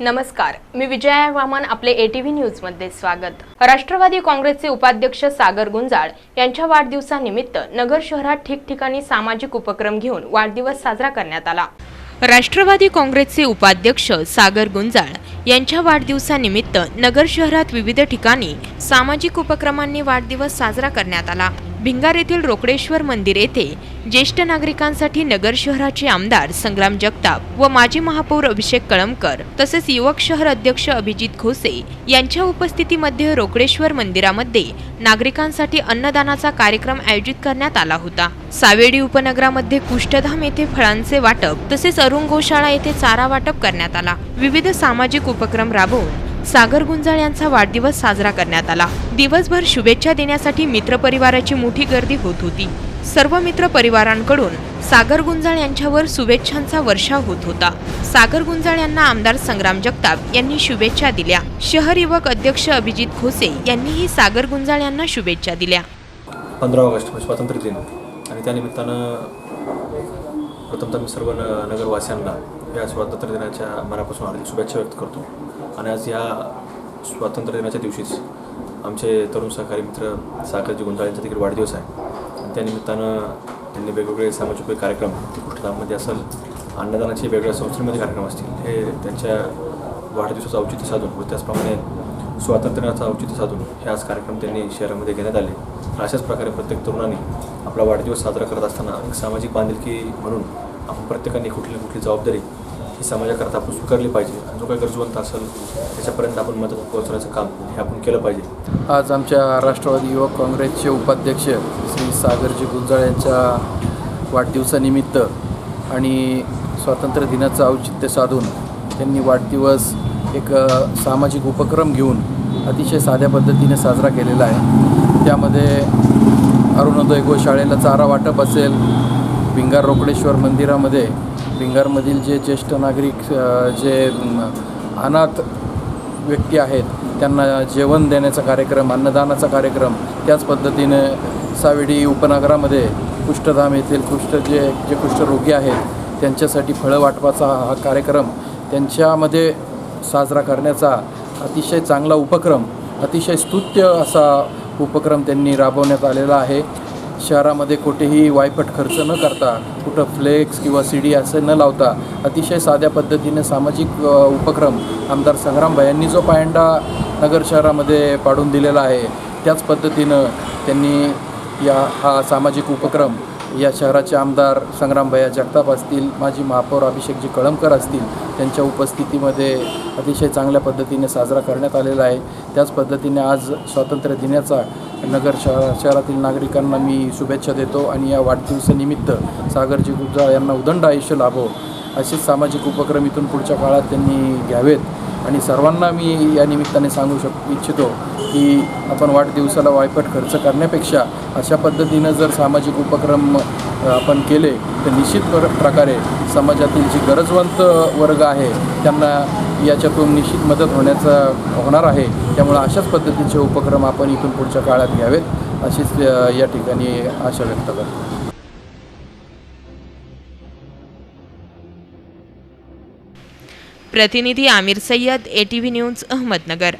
नमस्कार, मी विजया वामन. आपले ATV news मध्ये स्वागत. राष्ट्रवादी काँग्रेसचे उपाध्यक्ष सागर गुंजाळ यांच्या वाढदिवसानिमित्त नगर शहरात ठिकठिकाणी सामाजिक उपक्रम घेऊन वाढदिवस साजरा करण्यात आला. राष्ट्रवादी काँग्रेसचे उपाध्यक्ष सागर गुंजाळ यांच्या वाढदिवसानिमित्त नगर शहरात विविध ठिकाणी सामाजिक उपक्रमांनी वाढदिवस साजरा करण्यात आला. भिंगार येथील रोकडेश्वर मंदिर येथे ज्येष्ठ नागरिकांसाठी नगर शहराचे आमदार संग्राम जगताप व माजी महापौर अभिषेक कळमकर तसेच युवक शहर अध्यक्ष अभिजित खोसे यांच्या उपस्थितीमध्ये रोकडेश्वर मंदिरामध्ये नागरिकांसाठी अन्नदानाचा कार्यक्रम आयोजित करण्यात आला होता. सावेडी उपनगरामध्ये कुष्ठधाम येथे फळांचे वाटप तसेच अरुण गोशाळा येथे चारा वाटप करण्यात आला. विविध सामाजिक उपक्रम राबवून सागर गुंजाळ यांचा वाढदिवस साजरा करण्यात आला. दिवसभर शुभेच्छा देण्यासाठी मित्र परिवाराची मोठी गर्दी होत होती. सर्व मित्र परिवारांकडून सागर गुंजाळ यांच्यावर शुभेच्छांचा वर्षाव होत होता. सागर गुंजाळ यांना आमदार संग्राम जगताप यांनी शुभेच्छा दिल्या. शहर युवक अध्यक्ष अभिजित खोसे यांनीही सागर गुंजाळ यांना शुभेच्छा दिल्या. 15 ऑगस्ट स्वातंत्र्य दिन आणि त्यानिमित्तानं प्रथमतः मी सर्व नगरवासियांना या स्वातंत्र्य दिनाच्या मनापासून हार्दिक शुभेच्छा व्यक्त करतो. आणि आज या स्वातंत्र्य दिनाच्या दिवशीच आमचे तरुण सहकारी मित्र सागरजी गुंजाळ यांचा देखील वाढदिवस आहे. आणि त्यानिमित्तानं त्यांनी वेगवेगळे सामाजिक कार्यक्रम कुष्ठधाममध्ये असेल, अन्नदानाचे वेगवेगळ्या संस्थेमध्ये कार्यक्रम असतील, हे त्यांच्या वाढदिवसाचं औचित्य साधून व त्याचप्रमाणे स्वातंत्र्य दिनाचं औचित्य साधून हे आज कार्यक्रम त्यांनी शहरामध्ये घेण्यात आले. अशाच प्रकारे प्रत्येक तरुणाने आपला वाढदिवस साजरा करत असताना एक सामाजिक बांधिलकी म्हणून आपण प्रत्येकाने कुठली जबाबदारी ही समाजाकरता आपण स्वीकारली पाहिजे. जो काही गरजवंत असेल त्याच्यापर्यंत आपण मदत पोहोचवण्याचं काम हे आपण केलं पाहिजे. आज आमच्या राष्ट्रवादी युवक काँग्रेसचे उपाध्यक्ष श्री सागरजी गुंजाळ यांच्या वाढदिवसानिमित्त आणि स्वातंत्र्य दिनाचं औचित्य साधून त्यांनी वाढदिवस एक सामाजिक उपक्रम घेऊन अतिशय साध्या पद्धतीने साजरा केलेला आहे. त्यामध्ये अरुणोदय गोशाळेला चारा वाटप असेल, भिंगार रोकडेश्वर मंदिरामध्ये भिंगारमधील जे ज्येष्ठ नागरिक जे अनाथ व्यक्ती आहेत त्यांना जेवण देण्याचा कार्यक्रम, अन्नदानाचा कार्यक्रम, त्याच पद्धतीने सावेडी उपनगरामध्ये कुष्ठधाम येथील जे कुष्ठरोगी आहेत त्यांच्यासाठी फळं वाटपाचा हा कार्यक्रम त्यांच्यामध्ये साजरा करण्याचा अतिशय चांगला उपक्रम, अतिशय स्तुत्य असा उपक्रम त्यांनी राबवण्यात आलेला आहे. शहरामध्ये कुठेही वायपट खर्च न करता, कुठं फ्लेक्स किंवा CD असं न लावता अतिशय साध्या पद्धतीने सामाजिक उपक्रम आमदार संग्राम यांनी जो पायंडा नगर शहरामध्ये पाडून दिलेला आहे त्याच पद्धतीनं त्यांनी हा सामाजिक उपक्रम या शहराचे आमदार संग्राम जगताप असतील, माजी महापौर अभिषेकजी कळमकर असतील त्यांच्या उपस्थितीमध्ये अतिशय चांगल्या पद्धतीने साजरा करण्यात आलेला आहे. त्याच पद्धतीने आज स्वातंत्र्य दिनाचा नगर शहरातील नागरिकांना मी शुभेच्छा देतो आणि या वाढदिवसानिमित्त सागरजी गुंजाळ यांना उदंड आयुष्य लाभो असेच सामाजिक उपक्रम इथून पुढच्या काळात त्यांनी घ्यावेत. आणि सर्वांना मी या निमित्ताने सांगू इच्छितो की आपण वाढदिवसाला वायपट खर्च करण्यापेक्षा अशा पद्धतीनं जर सामाजिक उपक्रम आपण केले तर निश्चित प्रकारे समाजातील जी गरजवंत वर्ग आहे त्यांना याच्यातून निश्चित मदत होणार आहे. त्यामुळे अशाच पद्धतीचे उपक्रम आपण इथून पुढच्या काळात घ्यावेत अशीच या ठिकाणी आशा व्यक्त करतो. प्रतिनिधी आमिर सय्यद, ATV न्यूज, अहमदनगर.